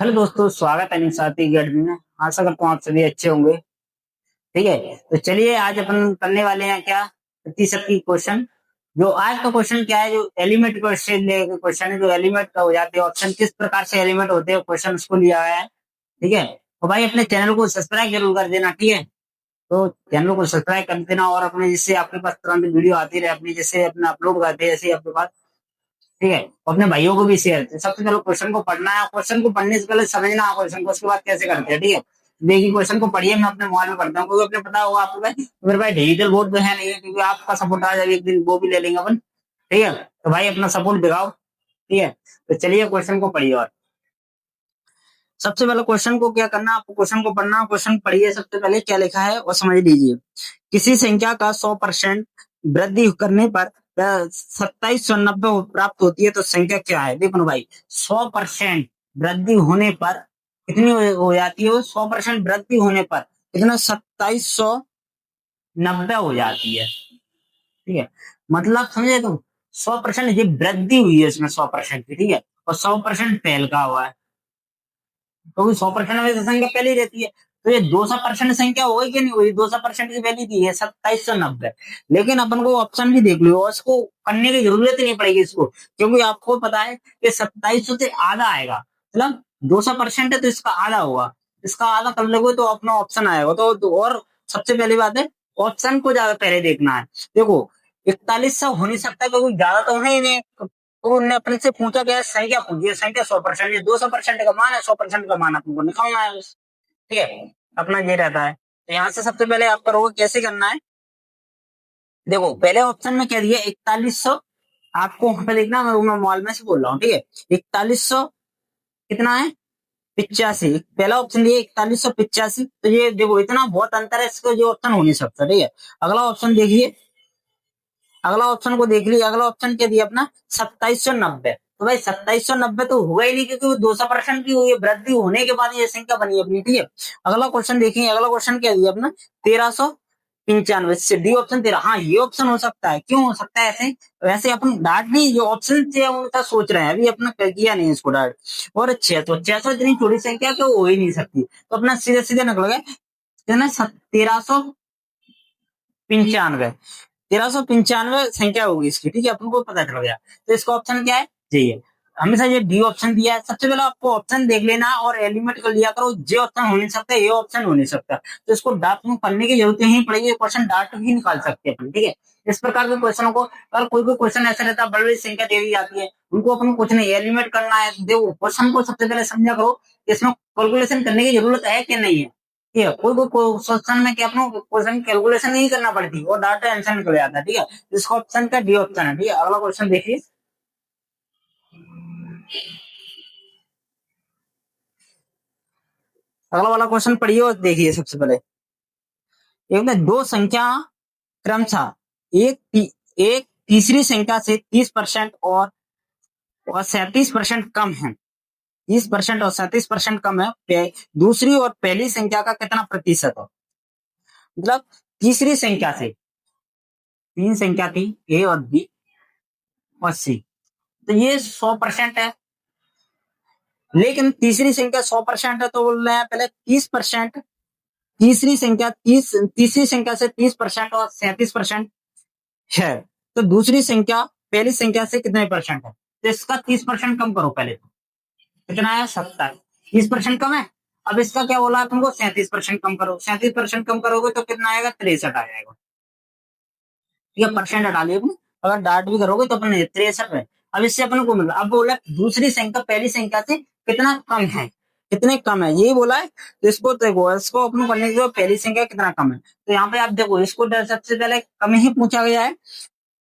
Hello दोस्तों, स्वागत है निशाती अकेडमी में। आशा करता हूँ आप सभी अच्छे होंगे। ठीक है, तो चलिए आज अपन करने वाले हैं क्या, प्रतिशत की क्वेश्चन। जो आज का क्वेश्चन क्या है, जो एलिमेंट क्वेश्चन क्वेश्चन है, जो एलिमेंट का हो जाते हैं ऑप्शन, किस प्रकार से एलिमेंट होते हैं, क्वेश्चन उसको लिया है। ठीक है, तो भाई अपने चैनल को सब्सक्राइब जरूर कर देना। ठीक है, तो चैनल को सब्सक्राइब कर देना और अपने जिससे आपके पास तुरंत वीडियो आती रहे, अपनी जैसे अपना अपलोड करते हैं ऐसे आपके पास। ठीक है, और अपने भाइयों को भी शेयर करें। सबसे पहले क्वेश्चन को पढ़ना है, क्वेश्चन को पढ़ने से पहले समझना है क्वेश्चन को, उसके बाद कैसे करते हैं। ठीक है, देखिए क्वेश्चन को पढ़िए, मैं अपने मोबाइल में पढ़ता हूँ क्योंकि अपने पता होगा आपको भाई, मेरे भाई डिजिटल बोर्ड तो है नहीं है, क्योंकि आपका सपोर्ट आ जाए एक दिन वो भी ले लेंगे अपन। ठीक है, तो भाई अपना सपोर्ट दिखाओ। ठीक है, तो चलिए क्वेश्चन को पढ़िए। और सबसे पहले क्वेश्चन को क्या करना, आपको क्वेश्चन को पढ़ना, क्वेश्चन पढ़िए, सबसे पहले क्या लिखा है और समझ लीजिए। किसी संख्या का 100% वृद्धि करने पर 2790 प्राप्त होती है, तो संख्या क्या है। देखो ना भाई, 100% वृद्धि होने पर कितनी हो जाती है, वो 100% वृद्धि होने पर कितना, 2790 हो जाती है। ठीक है, मतलब समझे तुम, 100% ये वृद्धि हुई है इसमें 100% की। ठीक है, और 100% फैल का हुआ है, क्योंकि 100% में से संख्या पहले ही रहती है। तो ये 200% संख्या हो गई कि नहीं हुई, 200% की वैल्यू दी है 2790। लेकिन अपन को ऑप्शन भी देख लो, और इसको करने की जरूरत ही नहीं पड़ेगी इसको, क्योंकि आपको पता है कि 2700 से आधा आएगा, मतलब 200% है तो इसका आधा होगा, इसका आधा कर लोगे तो अपना ऑप्शन आएगा। और सबसे पहली बात है, ऑप्शन को ज्यादा पहले देखना है। देखो 4100 हो नहीं सकता, क्योंकि ज्यादा तो है ही नहीं। तो उन्होंने अपने से पूछा, क्या संख्या पूछी, संख्या 100%, ये 200% का मान है, 100% का मान अपने को निकालना है बस। ठीक है, अपना ये रहता है। तो यहाँ से सबसे पहले आप करोगे, कैसे करना है। देखो पहले ऑप्शन में क्या दिया, 4100। आपको वहां पे देखना, मैं मोबाइल में से बोल रहा हूँ। ठीक है, 4100 कितना है, 85। पहला ऑप्शन दिया 4185, तो ये देखो इतना बहुत अंतर है, इसको जो ऑप्शन हो नहीं सकता। ठीक है, अगला ऑप्शन देखिए, अगला ऑप्शन को देख लीजिए, अगला ऑप्शन क्या दिया अपना, 2790। तो भाई 2790 तो हुआ ही नहीं, क्योंकि वो 200% की हुई है, वृद्धि होने के बाद ये संख्या बनी है अपनी। ठीक है, अगला क्वेश्चन देखिए, अगला क्वेश्चन क्या दिया अपना, 1395 से डी ऑप्शन 13। हाँ, ये ऑप्शन हो सकता है, क्यों हो सकता है ऐसे, वैसे अपन डाट नहीं, जो ऑप्शन थे उनका सोच रहे हैं, अभी अपना किया नहीं इसको डाट। और 600 इतनी छोटी संख्या तो हो ही नहीं सकती, तो अपना सीधे सीधे निकल गए कितना, 1395। 1395 संख्या होगी इसकी। ठीक है, अपन को पता चल गया, तो इसका ऑप्शन क्या है, जी है। हमेशा ये डी ऑप्शन दिया है, सबसे पहले आपको ऑप्शन देख लेना और एलिमेंट कर लिया करो, जे ऑप्शन हो नहीं सकता, ये ऑप्शन हो नहीं सकता, तो इसको डार्ट में पढ़ने की जरूरत नहीं पड़ेगी, क्वेश्चन डार्ट भी निकाल सकते हैं अपन। ठीक है, इस प्रकार के क्वेश्चनों को, अगर कोई कोई क्वेश्चन ऐसा रहता है बड़ी बड़ी संख्या दे दी जाती है, उनको अपन कुछ नहीं एलिमेंट करना है, देखो क्वेश्चन को सबसे पहले समझा करो, इसमें कैलकुलेशन करने की जरूरत है कि नहीं है। ठीक है, कोई कोई क्वेश्चन में क्या अपना क्वेश्चन कैलकुलेशन नहीं करना पड़ती और डाटा आंसर निकल जाता है। ठीक है, इसका ऑप्शन का डी ऑप्शन है। ठीक है, अगला क्वेश्चन देखिए, अगला वाला क्वेश्चन पढ़िए और देखिए। सबसे पहले एक में दो संख्या क्रमशः एक तीसरी संख्या से 30% और 37% कम है, 30% और 37% कम है, दूसरी और पहली संख्या का कितना प्रतिशत है। मतलब तीसरी संख्या से, तीन संख्या थी ए और बी और सी, तो ये 100% है, लेकिन तीसरी संख्या 100% है, तो बोल रहे हैं पहले 30%, तीसरी संख्या से 30% और 37% है, तो दूसरी संख्या पहली संख्या से कितने परसेंट है, तो इसका 30% कम करो पहले, तो कितना है 70, 30% कम है। अब इसका क्या बोला तुमको, 37% कम करो, 37% कम करोगे तो कितना आएगा, 63 आ जाएगा। ठीक है, परसेंट हटा लिया अपने, अगर डाट भी करोगे तो अपने 63 है। अब इससे अपन को मिला, अब बोला दूसरी संख्या पहली संख्या से कितना कम है, कितने कम है, यही बोला है। तो इसको देखो, इसको अपन करने के लिए पहली संख्या कितना कम है, तो यहाँ पे आप देखो, इसको सबसे पहले कम ही पूछा गया है।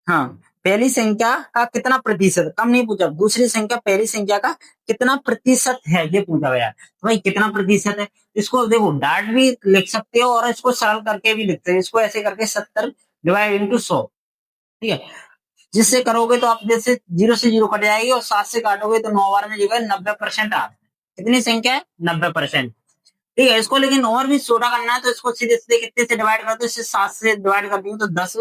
हाँ, पहली संख्या का कितना प्रतिशत, कम नहीं पूछा, दूसरी संख्या पहली संख्या का कितना प्रतिशत है ये पूछा गया है, तो भाई कितना प्रतिशत है, इसको देखो डाट भी लिख सकते हो और इसको सरल करके भी लिखते हैं, इसको ऐसे करके 70/100। ठीक है, जिससे करोगे तो आप जैसे 0 से 0 कट जाएगी और 7 से काटोगे तो 9 बार में जो है 90% आ, कितनी संख्या है, 90%। ठीक है, इसको लेकिन और भी छोटा करना है, तो इसको सीधे सीधे कितने से डिवाइड कर दो, इससे 7 से डिवाइड कर दिए तो 10,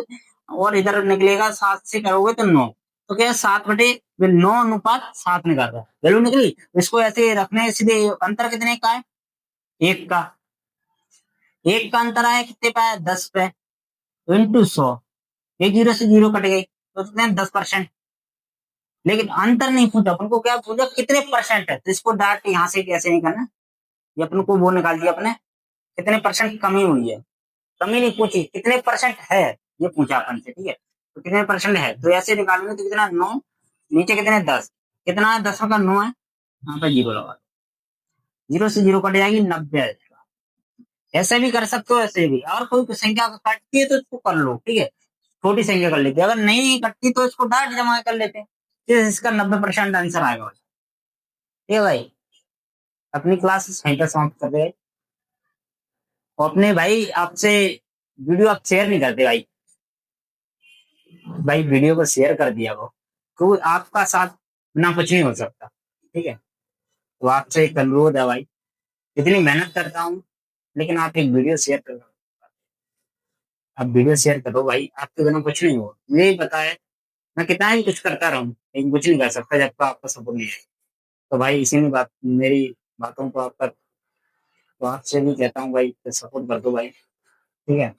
और इधर निकलेगा 7 से करोगे तो 9, तो क्या 7/9 अनुपात 7 निकाल रहा है, वैल्यू निकली। इसको ऐसे रखने सीधे, अंतर कितने का है, एक का। एक का अंतर आया कितने पे, 10 पे, इंटू 100। एक जीरो से जीरो कट गई तो कितने, 10%। लेकिन अंतर नहीं पूछा अपन को, क्या पूछा, कितने परसेंट है। तो इसको डायरेक्ट यहाँ से कैसे नहीं करना, ये अपन को वो निकाल दिया अपने, कितने परसेंट कमी हुई है। कमी नहीं पूछी, कितने परसेंट है, ये पूछा अपन से, ठीक है। तो कितने परसेंट है, तो ऐसे निकालेंगे तो कितना, 9, नीचे कितने, 10, कितना है, 10 का 9 है, यहाँ पे जीरो लगा, जीरो से जीरो कट जाएगी, 90 आ जाएगा। ऐसे भी कर सकते हो, ऐसे भी। और कोई संख्या कटती है तो इसको कर लो, ठीक है, छोटी संख्या कर लेते हैं। अगर नहीं कटती तो इसको डायरेक्ट जमा कर लेते हैं, फिर इसका 90% आंसर आएगा। ठीक है भाई, अपनी क्लास यहीं पर समाप्त कर रहे हैं। और अपने भाई आपसे वीडियो आप शेयर नहीं करते भाई, भाई वीडियो को शेयर कर दिया वो, तो आपका साथ ना कुछ नहीं हो सकता, ठीक है। तो आपसे एक अनुरोध है भाई, इतनी मेहनत करता हूँ, लेकिन आप एक वीडियो शेयर करो। आप वीडियो शेयर करो भाई, आपके बिना कुछ नहीं होगा, मुझे ही पता है। मैं कितना ही कुछ करता रहूं, लेकिन कुछ नहीं कर सकता जब तक आपका सपोर्ट नहीं है। तो भाई इसी में बात, मेरी बातों को आपका, तो आपसे भी कहता हूँ भाई, सपोर्ट कर दो भाई, ठीक है।